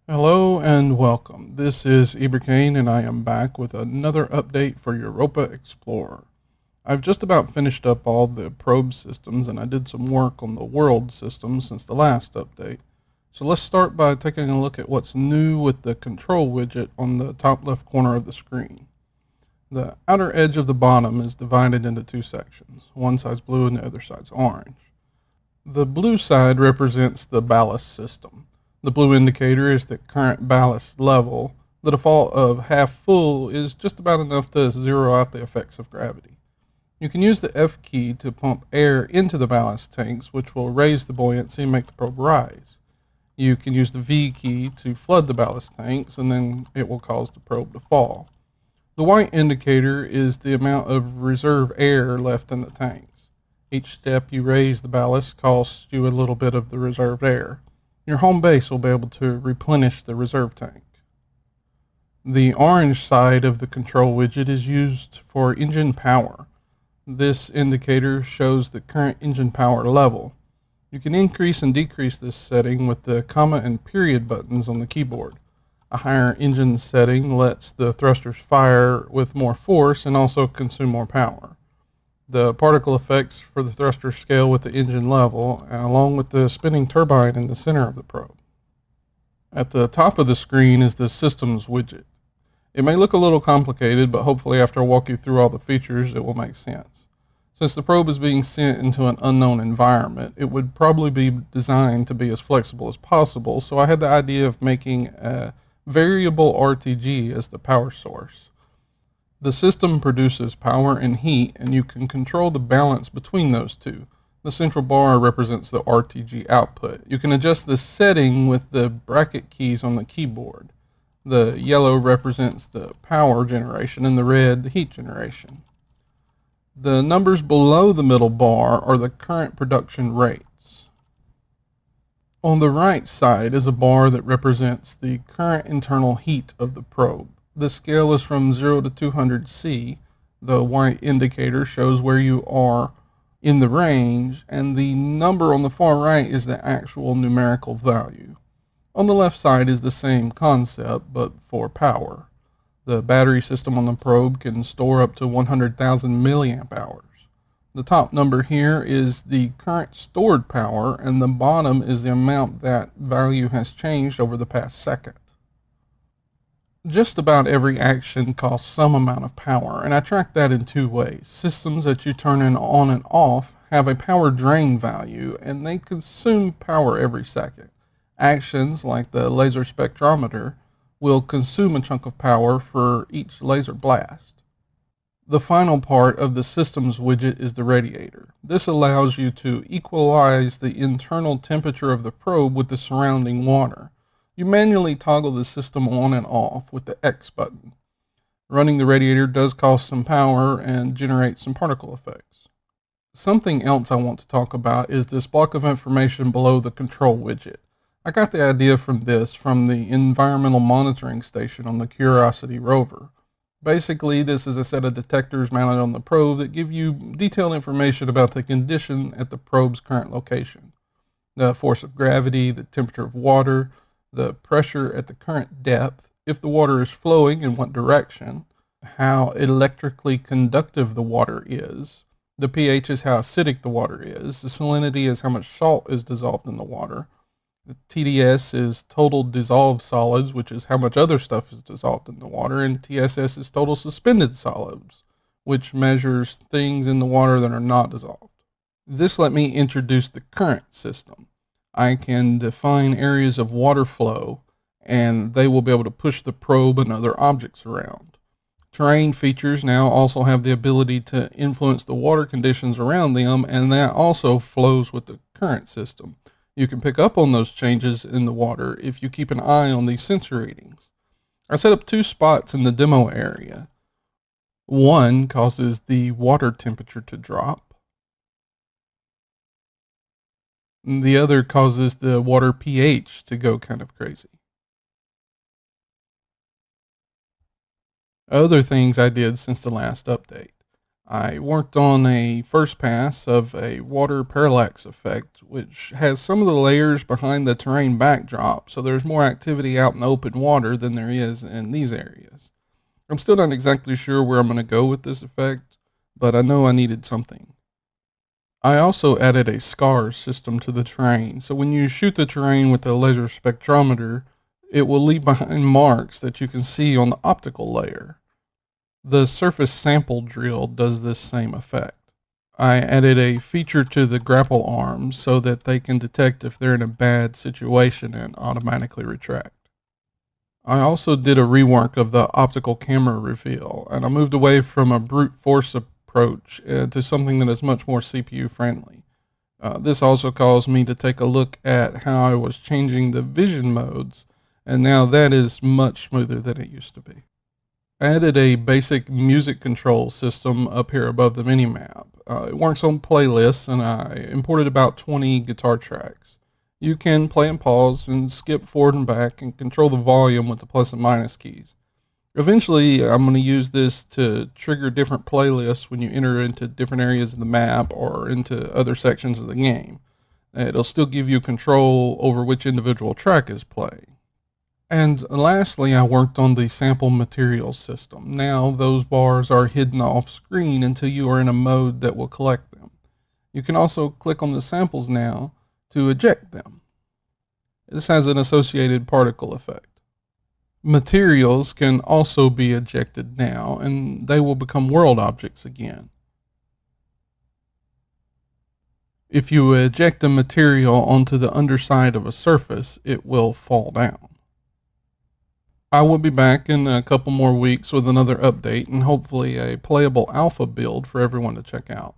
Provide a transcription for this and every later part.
Hello and welcome. This is Ibrahim and I am back with another update for Europa Explorer. I've just about finished up all the probe systems and I did some work on the world system since the last update. So let's start by taking a look at what's new with the control widget on the top left corner of the screen. The outer edge of the bottom is divided into two sections. One side's blue and the other side's orange. The blue side represents the ballast system. The blue indicator is the current ballast level. The default of half full is just about enough to zero out the effects of gravity. You can use the F key to pump air into the ballast tanks, which will raise the buoyancy and make the probe rise. You can use the V key to flood the ballast tanks, and then it will cause the probe to fall. The white indicator is the amount of reserve air left in the tanks. Each step you raise the ballast costs you a little bit of the reserved air. Your home base will be able to replenish the reserve tank. The orange side of the control widget is used for engine power. This indicator shows the current engine power level. You can increase and decrease this setting with the comma and period buttons on the keyboard. A higher engine setting lets the thrusters fire with more force and also consume more power. The particle effects for the thruster scale with the engine level, along with the spinning turbine in the center of the probe. At the top of the screen is the Systems widget. It may look a little complicated, but hopefully after I walk you through all the features, it will make sense. Since the probe is being sent into an unknown environment, it would probably be designed to be as flexible as possible, so I had the idea of making a variable RTG as the power source. The system produces power and heat, and you can control the balance between those two. The central bar represents the RTG output. You can adjust the setting with the bracket keys on the keyboard. The yellow represents the power generation and the red the heat generation. The numbers below the middle bar are the current production rates. On the right side is a bar that represents the current internal heat of the probe. The scale is from 0 to 200 C. The white indicator shows where you are in the range, and the number on the far right is the actual numerical value. On the left side is the same concept, but for power. The battery system on the probe can store up to 100,000 milliamp hours. The top number here is the current stored power, and the bottom is the amount that value has changed over the past second. Just about every action costs some amount of power, and I track that in two ways. Systems that you turn on and off have a power drain value, and they consume power every second. Actions, like the laser spectrometer, will consume a chunk of power for each laser blast. The final part of the Systems widget is the Radiator. This allows you to equalize the internal temperature of the probe with the surrounding water. You manually toggle the system on and off with the X button. Running the radiator does cost some power and generate some particle effects. Something else I want to talk about is this block of information below the control widget. I got the idea from the environmental monitoring station on the Curiosity rover. Basically, this is a set of detectors mounted on the probe that give you detailed information about the condition at the probe's current location. The force of gravity, the temperature of water, the pressure at the current depth, if the water is flowing in what direction, how electrically conductive the water is, the pH is how acidic the water is, the salinity is how much salt is dissolved in the water, the TDS is total dissolved solids, which is how much other stuff is dissolved in the water, and TSS is total suspended solids, which measures things in the water that are not dissolved. This let me introduce the current system. I can define areas of water flow, and they will be able to push the probe and other objects around. Terrain features now also have the ability to influence the water conditions around them, and that also flows with the current system. You can pick up on those changes in the water if you keep an eye on these sensor readings. I set up two spots in the demo area. One causes the water temperature to drop. The other causes the water pH to go kind of crazy. Other things I did since the last update. I worked on a first pass of a water parallax effect, which has some of the layers behind the terrain backdrop, so there's more activity out in the open water than there is in these areas. I'm still not exactly sure where I'm going to go with this effect, but I know I needed something. I also added a scar system to the terrain, so when you shoot the terrain with a laser spectrometer, it will leave behind marks that you can see on the optical layer. The surface sample drill does this same effect. I added a feature to the Grapple Arm so that they can detect if they're in a bad situation and automatically retract. I also did a rework of the optical camera reveal, and I moved away from a brute force approach to something that is much more CPU friendly. This also caused me to take a look at how I was changing the vision modes, and now that is much smoother than it used to be. I added a basic music control system up here above the minimap. It works on playlists, and I imported about 20 guitar tracks. You can play and pause and skip forward and back and control the volume with the plus and minus keys. Eventually, I'm going to use this to trigger different playlists when you enter into different areas of the map or into other sections of the game. It'll still give you control over which individual track is playing. And lastly, I worked on the sample materials system. Now those bars are hidden off screen until you are in a mode that will collect them. You can also click on the samples now to eject them. This has an associated particle effect. Materials can also be ejected now, and they will become world objects again. If you eject a material onto the underside of a surface, it will fall down. I will be back in a couple more weeks with another update and hopefully a playable alpha build for everyone to check out.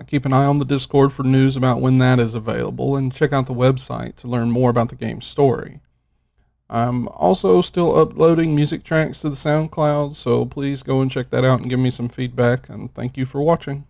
Keep an eye on the Discord for news about when that is available, and check out the website to learn more about the game's story. I'm also still uploading music tracks to the SoundCloud, so please go and check that out and give me some feedback, and thank you for watching.